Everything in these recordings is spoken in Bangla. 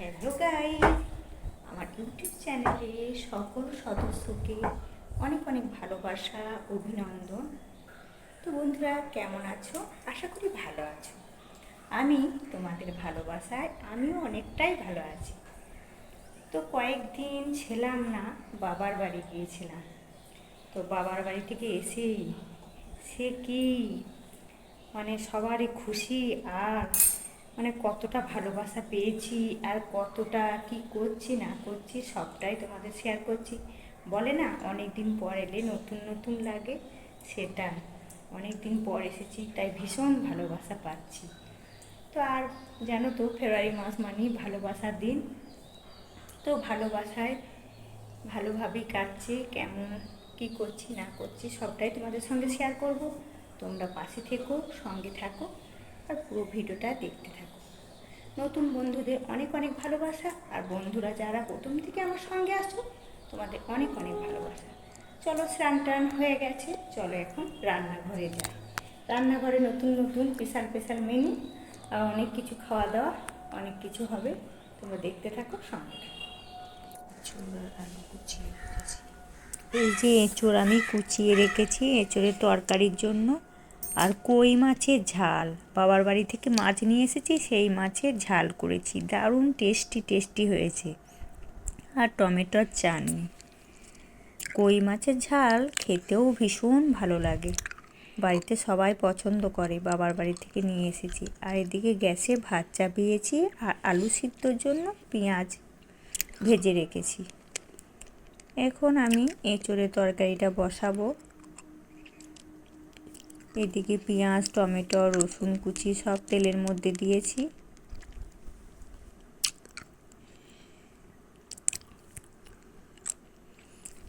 হ্যালো গাইস, আমার ইউটিউব চ্যানেলে সকল সদস্যকে অনেক অনেক ভালোবাসা, অভিনন্দন। তো বন্ধুরা, কেমন আছো? আশা করি ভালো আছো। আমি তোমাদের ভালোবাসায় আমিও অনেকটাই ভালো আছি। তো কয়েকদিন ছিলাম না, বাবার বাড়ি গিয়েছিলাম। তো বাবার বাড়ি থেকে এসেই সে কি সবারই খুশি, আর কতটা ভালোবাসা পেয়েছি, আর কতটা কি করছি না করছি সবটাই তোমাদের শেয়ার করছি। বলে না, অনেক দিন পর এলে নতুন নতুন লাগে, সেটা অনেক দিন পর এসেছি তাই ভীষণ ভালোবাসা পাচ্ছি। তো আর জানো তো, ফেব্রুয়ারি মাস মানেই ভালোবাসার দিন। তো ভালোবাসায় ভালোভাবেই কাটছে, কেমন কি করছি না করছি সবটাই তোমাদের সঙ্গে শেয়ার করব। তোমরা পাশে থেকো, সঙ্গে থাকো, আর পুরো ভিডিওটা দেখতে থাকো। নতুন বন্ধুদের অনেক অনেক ভালোবাসা, আর বন্ধুরা যারা প্রথম থেকে আমার সঙ্গে আসো, তোমাদের অনেক অনেক ভালোবাসা। চলো, স্নান টান হয়ে গেছে, চলো এখন রান্নাঘরে যাই। রান্নাঘরে নতুন নতুন স্পেশাল স্পেশাল মেনু, আর অনেক কিছু খাওয়া দাওয়া, অনেক কিছু হবে। তোমরা দেখতে থাকো, সঙ্গে থাকো। আলু কুচিয়ে রেখেছি, এই যে এঁচোড় আমি কুচিয়ে রেখেছি এঁচোড়ের তরকারির জন্য। আর কই মাছের ঝাল, বাবার বাড়ি থেকে মাছ নিয়ে এসেছি, সেই মাছের ঝাল করেছি, দারুণ টেস্টি টেস্টি হয়েছে। আর টমেটোর চাটনি। কই মাছের ঝাল খেতেও ভীষণ ভালো লাগে, বাড়িতে সবাই পছন্দ করে, বাবার বাড়ি থেকে নিয়ে এসেছি। আর এদিকে গ্যাসে ভাত চাপিয়েছি, আর আলু সিদ্ধর জন্য পেঁয়াজ ভেজে রেখেছি। এখন আমি এঁচোড়ের তরকারিটা বসাবো। এদিকে পেঁয়াজ, টমেটো, রসুন কুচি সব তেলের মধ্যে দিয়েছি।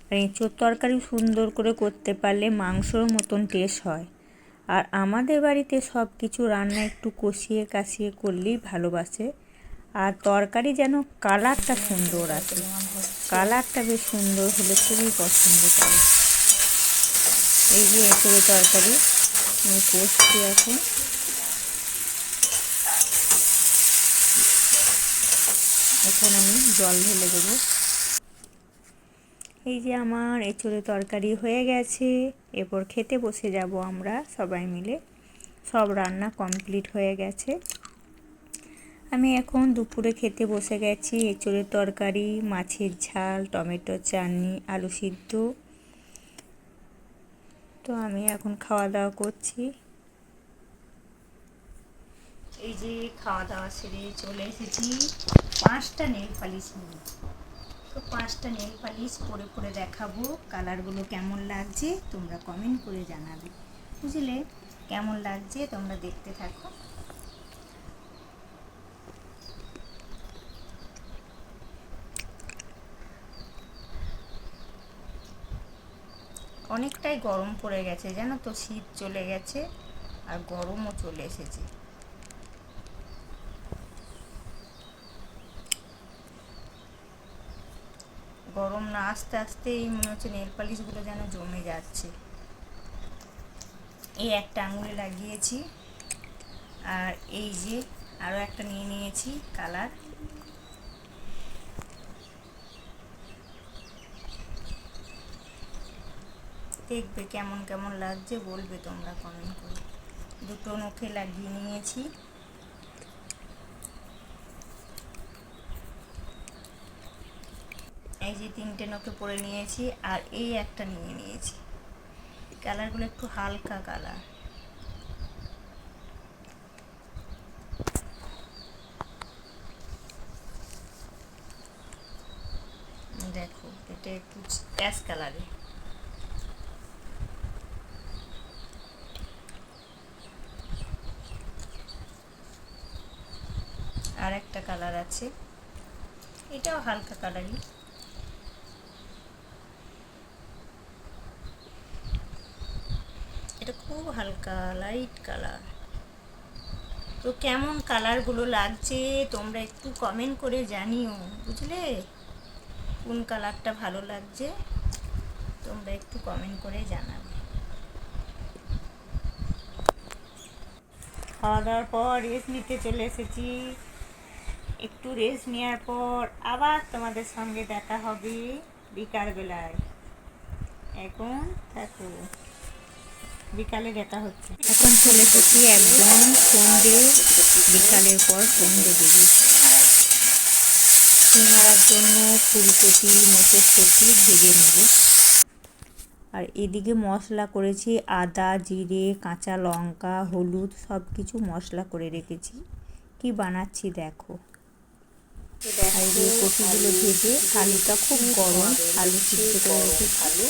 আর এঁচোড় তরকারি সুন্দর করে করতে পারলে মাংসর মতন টেস্ট হয়। আর আমাদের বাড়িতে সব কিছু রান্না একটু কষিয়ে কাশিয়ে করলেই ভালোবাসে। আর তরকারি যেন কালারটা সুন্দর আসে, কালারটা বেশ সুন্দর হলে খুবই পছন্দ করে। এই যে এঁচোড়ের তরকারি আমি কষছি এখন। এখন আমি জল ঢেলে দেবো। এই যে আমার এঁচোড়ের তরকারি হয়ে গেছে, এরপর খেতে বসে যাব আমরা সবাই মিলে। সব রান্না কমপ্লিট হয়ে গেছে। আমি এখন দুপুরে খেতে বসে গেছি। এঁচোড়ের তরকারি, মাছের ঝাল, টমেটোর চাটনি, আলু সিদ্ধ। তো আমি এখন খাওয়া দাওয়া করছি। এই যে খাওয়া দাওয়া সেরে চলে এসেছি 5টা নেল পালিশ নিয়ে। তো 5টা নেল পালিশ পরে পরে দেখাবো কালারগুলো কেমন লাগছে, তোমরা কমেন্ট করে জানাবে, বুঝলে? কেমন লাগছে তোমরা দেখতে থাকো। অনেকটাই গরম পড়ে গেছে, জানো তো, শীত চলে গেছে আর গরমও চলে এসেছে। গরম না আস্তে আস্তেই মনে হচ্ছে নেল পালিশগুলো যেন জমে যাচ্ছে। এই একটা আঙুলে লাগিয়েছি, আর এই যে আরও একটা নিয়ে নিয়েছি কালার। দেখবে কেমন কেমন লাগছে, বলবে তোমরা কমেন্ট করে। দুটো নখে লাগিয়ে নিয়েছি। এই যে 3টে নখে পরে নিয়েছি, আর এই একটা নিয়ে নিয়েছি। কালারগুলো একটু হালকা কালার। দেখো, এটা একটু অ্যাশ কালারে। আর একটা কালার আছে, এটাও হালকা কালারই। এটা খুব হালকা লাইট কালার। তো কেমন কালারগুলো লাগছে তোমরা একটু কমেন্ট করে জানিও, বুঝলে? কোন কালারটা ভালো লাগছে তোমরা একটু কমেন্ট করে জানাবে। খাওয়া দাওয়ার পর রেস্ট নিতে চলে এসেছি। একটু রেস্ট নেওয়ার পর আবার তোমাদের সঙ্গে দেখা হবে বিকালবেলায়। এখন দেখো বিকালে দেখা হচ্ছে। এখন চলে এসেছি একদম সন্ধ্যে, বিকালের পর সন্ধ্যে দিকে। সিঙ্গারার জন্য ফুলকপি মটরশুঁটি ভেজে নেব। আর এদিকে মশলা করেছি, আদা, জিরে, কাঁচা লঙ্কা, হলুদ সব কিছু মশলা করে রেখেছি। কি বানাচ্ছি দেখো। আর এই কপিগুলো ভেজে, আলুটা খুব গরম, আলু সিদ্ধ করে রেখেছি। আলু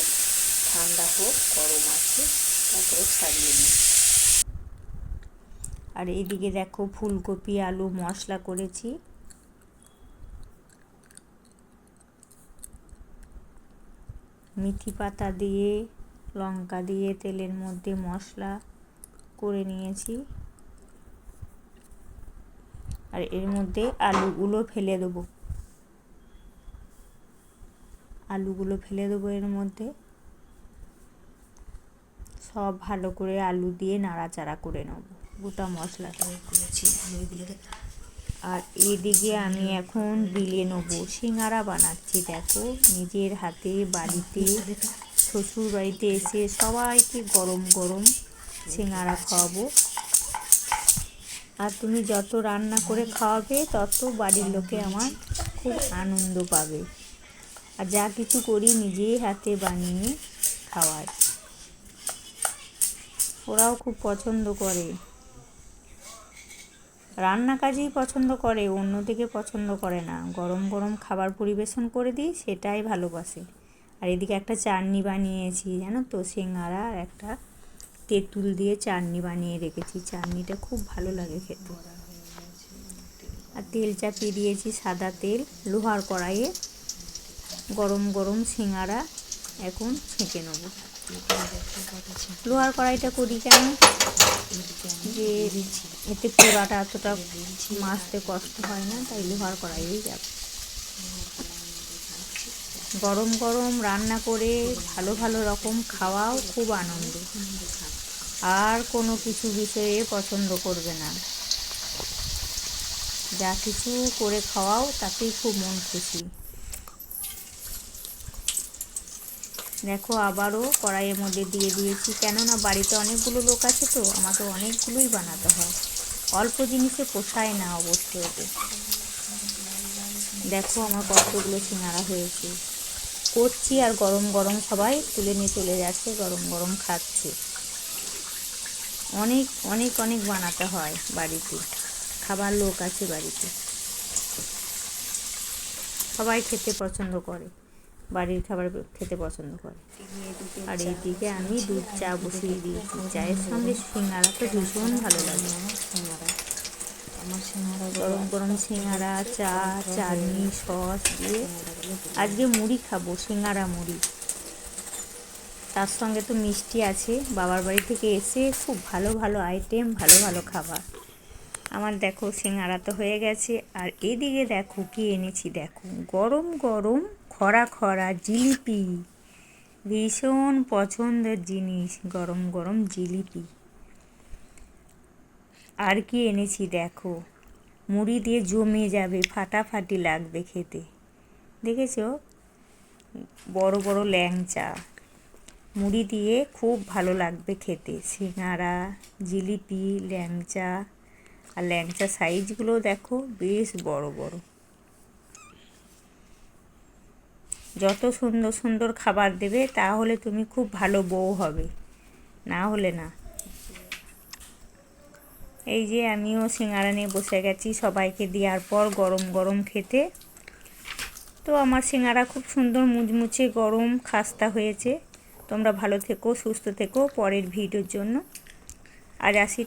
ঠান্ডা হোক, গরম আছে, তারপরে ছাড়িয়ে নিই। আর এদিকে দেখো ফুলকপি আলু মশলা করেছি। মেথি পাতা দিয়ে, লঙ্কা দিয়ে তেলের মধ্যে মশলা করে নিয়েছি। আর এর মধ্যে আলুগুলো ফেলে দেবো, এর মধ্যে সব ভালো করে আলু দিয়ে নাড়াচাড়া করে নেব। গোটা মশলাটা করেছি আলুগুলো। আর এদিকে আমি এখন বিলে নেব, সিঙ্গারা বানাচ্ছি দেখো নিজের হাতে বাড়িতে। শ্বশুর বাড়িতে এসে সবাইকে গরম গরম সিঙ্গারা খাওয়াবো। আর তুমি যত রান্না করে খাওয়াবে তত বাড়ির লোকে আমার খুব আনন্দ পাবে। আর যা কিছু করি নিজেই হাতে বানিয়ে খাওয়াই, ওরাও খুব পছন্দ করে। রান্না কাজেই পছন্দ করে, অন্যদিকে পছন্দ করে না। গরম গরম খাবার পরিবেশন করে দিই, সেটাই ভালোবাসে। আর এদিকে একটা চাটনি বানিয়েছি জানো তো, সিঙ্গারা আর একটা তেঁতুল দিয়ে চাটনি বানিয়ে রেখেছি। চাটনিটা খুব ভালো লাগে খেতে। আর তেল চাপিয়ে দিয়েছি, সাদা তেল, লোহার কড়াইয়ে। গরম গরম সিঙ্গারা এখন ছেঁকে নেব। লোহার কড়াইটা করি কেন, যে এতে পোড়াটা এতটা মাছতে কষ্ট হয় না, তাই লোহার কড়াইয়েই যাবে। গরম গরম রান্না করে ভালো ভালো রকম খাওয়াও খুব আনন্দ। আর কোনো কিছু বিষয়ে পছন্দ করবে না, যা কিছু করে খাওয়াও তাতেই খুব মন খুশি। দেখো আবারও কড়াইয়ের মধ্যে দিয়ে দিয়েছি, কেননা বাড়িতে অনেকগুলো লোক আছে তো, আমাকে অনেকগুলোই বানাতে হয়। অল্প জিনিসে পোষায় না অবশ্য এতে। দেখো আমার কতগুলো সিঙ্গারা হয়েছে। করছি আর গরম গরম সবাই তুলে নিয়ে চলে যাচ্ছে, গরম গরম খাচ্ছে। অনেক অনেক অনেক বানাতে হয় বাড়িতে, খাবার লোক আছে বাড়িতে, সবাই খেতে পছন্দ করে, বাড়ির খাবার খেতে পছন্দ করে। আর এইদিকে আমি দুধ চা বসিয়ে দিয়েছি, চায়ের সঙ্গে সিঙ্গারা তো ভীষণ ভালো লাগে আমার। সিঙ্গারা গরম গরম সিঙ্গারা, চা, চাটনি, সস দিয়ে আজকে মুড়ি খাবো, সিঙ্গারা মুড়ি। তার সঙ্গে তো মিষ্টি আছে, বাবার বাড়ি থেকে এসে খুব ভালো ভালো আইটেম, ভালো ভালো খাবার। আমার দেখো সিঙ্গারা তো হয়ে গেছে। আর এদিকে দেখো কি এনেছি, দেখো গরম গরম খরা খরা জিলিপি, ভীষণ পছন্দের জিনিস গরম গরম জিলিপি। আর কি এনেছি দেখো, মুড়ি দিয়ে জমে যাবে, ফাটাফাটি লাগবে খেতে। দেখেছো, বড় বড় ল্যাংচা, মুড়ি দিয়ে খুব ভালো লাগবে খেতে। সিঙ্গারা, জিলিপি, ল্যাংচা। আর ল্যাংচা সাইজগুলো দেখো বেশ বড় বড়। যত সুন্দর সুন্দর খাবার দেবে তাহলে তুমি খুব ভালো বউ হবে, না হলে না। এই যে আমিও সিঙ্গারা নিয়ে বসে গেছি সবাইকে দেওয়ার পর গরম গরম খেতে। তো আমার সিঙ্গারা খুব সুন্দর মুচমুচে গরম খাস্তা হয়েছে। তোমরা ভালো থেকো, সুস্থ থেকো, পরের ভিডিওর জন্য আজ আসি।